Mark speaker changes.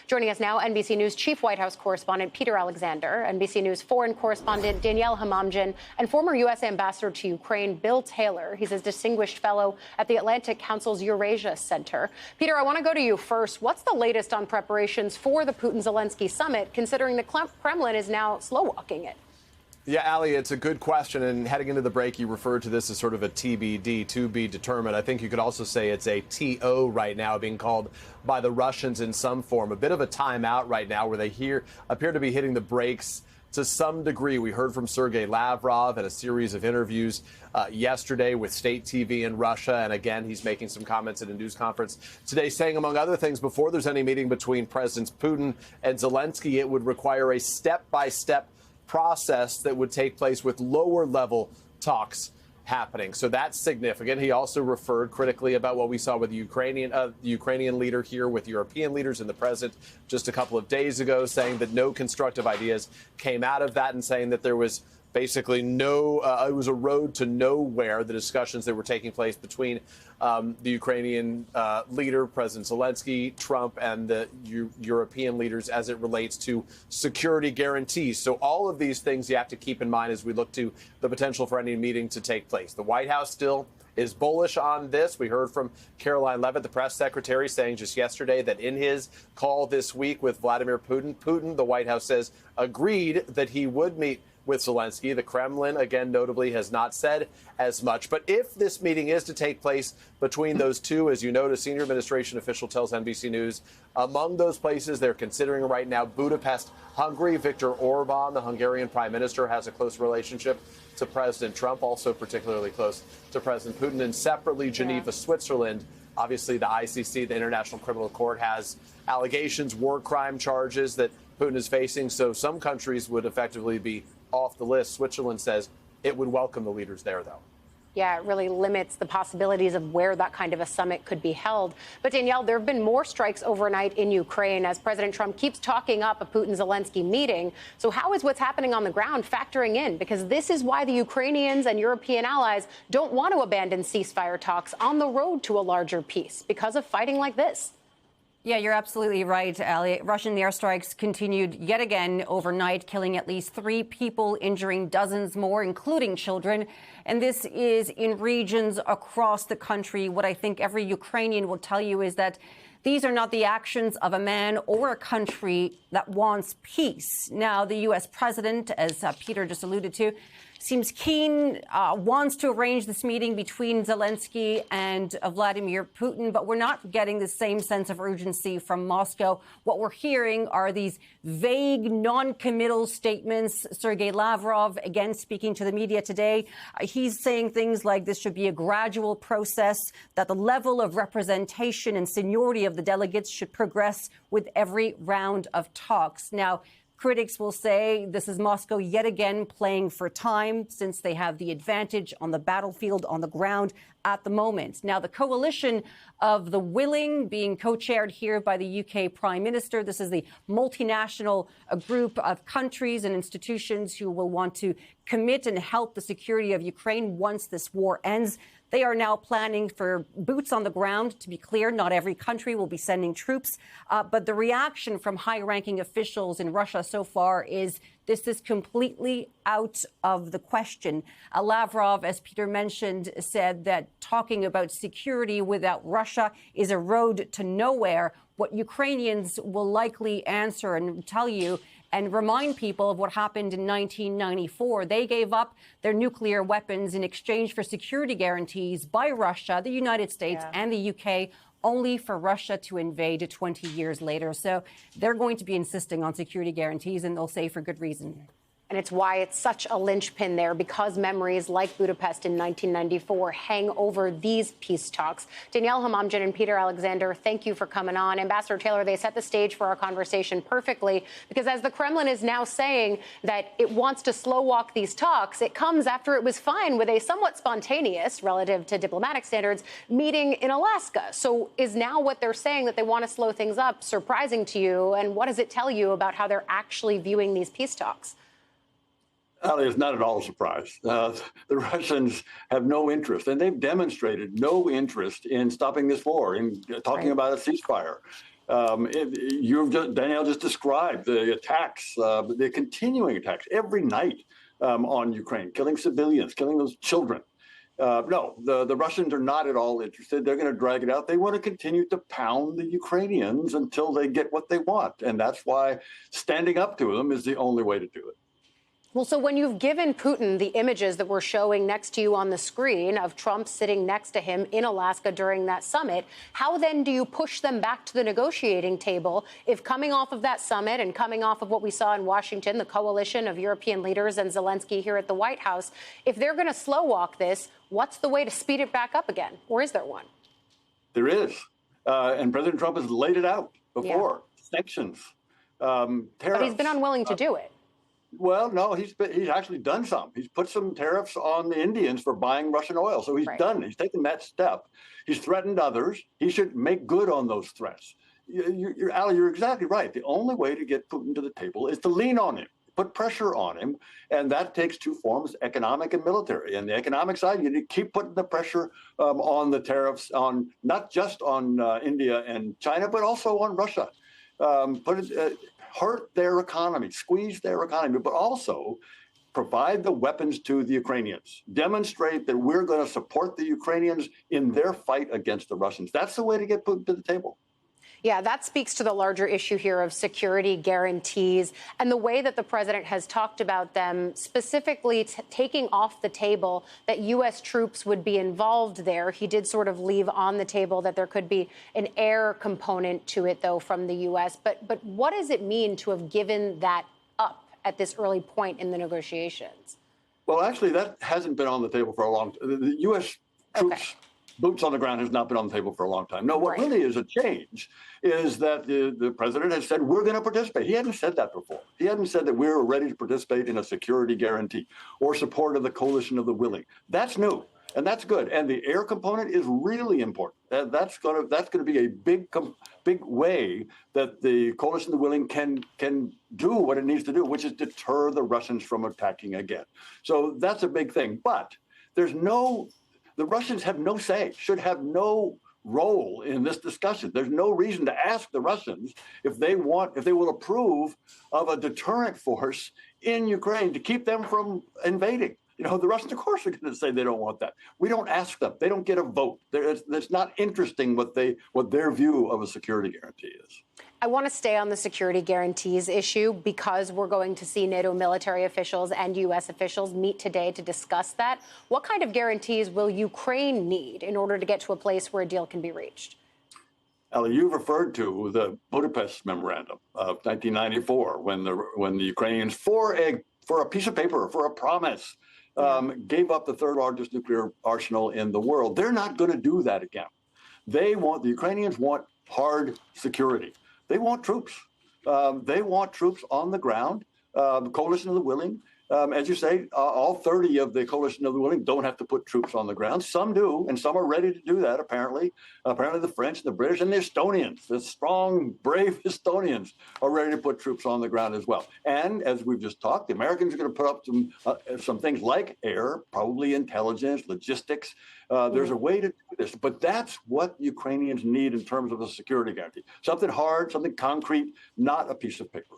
Speaker 1: Joining us now, NBC News Chief White House Correspondent Peter Alexander, NBC News Foreign Correspondent Danielle Hamamdjian, and former U.S. Ambassador to Ukraine Bill Taylor. He's a distinguished fellow at the Atlantic Council's Eurasia Center. Peter, I want to go to you first. What's the latest on preparations for the Putin-Zelensky summit, considering the Kremlin is now slow-walking it?
Speaker 2: Yeah, Ali, it's a good question. And heading into the break, you referred to this as sort of a TBD, to be determined. I think you could also say it's a TO right now, being called by the Russians in some form. A bit of a timeout right now where they appear to be hitting the brakes to some degree. We heard from Sergei Lavrov at a series of interviews yesterday with state TV in Russia. And again, he's making some comments at a news conference today, saying, among other things, before there's any meeting between Presidents Putin and Zelensky, it would require a step-by-step process that would take place with lower level talks happening. So that's significant. He also referred critically about what we saw with the Ukrainian leader here with European leaders and the president just a couple of days ago, saying that no constructive ideas came out of that and saying that there was basically it was a road to nowhere, the discussions that were taking place between the Ukrainian leader, President Zelensky, Trump, and the European leaders as it relates to security guarantees. So all of these things you have to keep in mind as we look to the potential for any meeting to take place. The White House still is bullish on this. We heard from Caroline Leavitt, the press secretary, saying just yesterday that in his call this week with Vladimir Putin, the White House says, agreed that he would meet with Zelensky. The Kremlin, again, notably has not said as much. But if this meeting is to take place between those two, as you note, a senior administration official tells NBC News, among those places they're considering right now, Budapest, Hungary. Viktor Orban, the Hungarian prime minister, has a close relationship to President Trump, also particularly close to President Putin. And separately, Geneva, Switzerland. Obviously, the ICC, the International Criminal Court, has allegations, war crime charges that Putin is facing. So some countries would effectively be off the list. Switzerland says it would welcome the leaders there, though.
Speaker 1: Yeah, it really limits the possibilities of where that kind of a summit could be held. But Danielle, there have been more strikes overnight in Ukraine as President Trump keeps talking up a Putin-Zelensky meeting. So how is what's happening on the ground factoring in? Because this is why the Ukrainians and European allies don't want to abandon ceasefire talks on the road to a larger peace because of fighting like this.
Speaker 3: Yeah, you're absolutely right, Ali. Russian airstrikes continued yet again overnight, killing at least 3 people, injuring dozens more, including children. And this is in regions across the country. What I think every Ukrainian will tell you is that these are not the actions of a man or a country that wants peace. Now, the U.S. president, as Peter just alluded to, seems keen, wants to arrange this meeting between Zelensky and Vladimir Putin, but we're not getting the same sense of urgency from Moscow. What we're hearing are these vague, non-committal statements. Sergei Lavrov, again, speaking to the media today, he's saying things like this should be a gradual process, that the level of representation and seniority of the delegates should progress with every round of talks. Now, critics will say this is Moscow yet again playing for time since they have the advantage on the battlefield, on the ground at the moment. Now, the coalition of the willing being co-chaired here by the UK Prime Minister. This is the multinational group of countries and institutions who will want to commit and help the security of Ukraine once this war ends. They are now planning for boots on the ground. To be clear, not every country will be sending troops. But the reaction from high-ranking officials in Russia so far is this is completely out of the question. Lavrov, as Peter mentioned, said that talking about security without Russia is a road to nowhere. What Ukrainians will likely answer and tell you and remind people of what happened in 1994. They gave up their nuclear weapons in exchange for security guarantees by Russia, the United States, and the UK, only for Russia to invade 20 years later. So they're going to be insisting on security guarantees, and they'll say for good reason.
Speaker 1: And it's why it's such a linchpin there, because memories like Budapest in 1994 hang over these peace talks. Danielle Hamamdjian and Peter Alexander, thank you for coming on. Ambassador Taylor, they set the stage for our conversation perfectly, because as the Kremlin is now saying that it wants to slow walk these talks, it comes after it was fine with a somewhat spontaneous, relative to diplomatic standards, meeting in Alaska. So is now what they're saying, that they want to slow things up, surprising to you? And what does it tell you about how they're actually viewing these peace talks?
Speaker 4: It's not at all a surprise. The Russians have no interest, and they've demonstrated no interest in stopping this war, in talking about a ceasefire. Danielle just described the attacks, the continuing attacks every night on Ukraine, killing civilians, killing those children. No, the Russians are not at all interested. They're going to drag it out. They want to continue to pound the Ukrainians until they get what they want. And that's why standing up to them is the only way to do it.
Speaker 1: Well, so when you've given Putin the images that we're showing next to you on the screen of Trump sitting next to him in Alaska during that summit, how then do you push them back to the negotiating table if coming off of that summit and coming off of what we saw in Washington, the coalition of European leaders and Zelensky here at the White House, if they're going to slow walk this, what's the way to speed it back up again? Or is there one?
Speaker 4: There is. And President Trump has laid it out before. Yeah. Sanctions, tariffs.
Speaker 1: But he's been unwilling to do it.
Speaker 4: Well, no, he's actually done some. He's put some tariffs on the Indians for buying Russian oil. So he's He's taken that step. He's threatened others. He should make good on those threats. Ali, you're exactly right. The only way to get Putin to the table is to lean on him, put pressure on him. And that takes two forms, economic and military. And the economic side, you need to keep putting the pressure on the tariffs, on not just on India and China, but also on Russia. Hurt their economy, squeeze their economy, but also provide the weapons to the Ukrainians. Demonstrate that we're going to support the Ukrainians in their fight against the Russians. That's the way to get Putin to the table.
Speaker 1: Yeah, that speaks to the larger issue here of security guarantees and the way that the president has talked about them, specifically taking off the table that U.S. troops would be involved there. He did sort of leave on the table that there could be an air component to it, though, from the U.S. But what does it mean to have given that up at this early point in the negotiations?
Speaker 4: Well, actually, that hasn't been on the table for a long time. The U.S. troops, boots on the ground, has not been on the table for a long time. No, what really is a change is that the president has said, we're going to participate. He hadn't said that before. He hadn't said that we're ready to participate in a security guarantee or support of the coalition of the willing. That's new, and that's good. And the air component is really important. That's going to be a big way that the coalition of the willing can do what it needs to do, which is deter the Russians from attacking again. So that's a big thing. But the Russians have no say, should have no role in this discussion. There's no reason to ask the Russians if they will approve of a deterrent force in Ukraine to keep them from invading. You know, the Russians, of course, are going to say they don't want that. We don't ask them. They don't get a vote. It's not interesting what their view of a security guarantee is.
Speaker 1: I want to stay on the security guarantees issue because we're going to see NATO military officials and U.S. officials meet today to discuss that. What kind of guarantees will Ukraine need in order to get to a place where a deal can be reached?
Speaker 4: Ali, you referred to the Budapest Memorandum of 1994 when the Ukrainians, for a piece of paper, for a promise, gave up the third largest nuclear arsenal in the world. They're not going to do that again. The Ukrainians want hard security. They want troops. They want troops on the ground. Coalition of the willing. As you say, all 30 of the coalition of the willing don't have to put troops on the ground. Some do, and some are ready to do that, apparently. Apparently the French, the British, and the Estonians, the strong, brave Estonians, are ready to put troops on the ground as well. And as we've just talked, the Americans are going to put up some things like air, probably intelligence, logistics. There's a way to do this, but that's what Ukrainians need in terms of a security guarantee. Something hard, something concrete, not a piece of paper.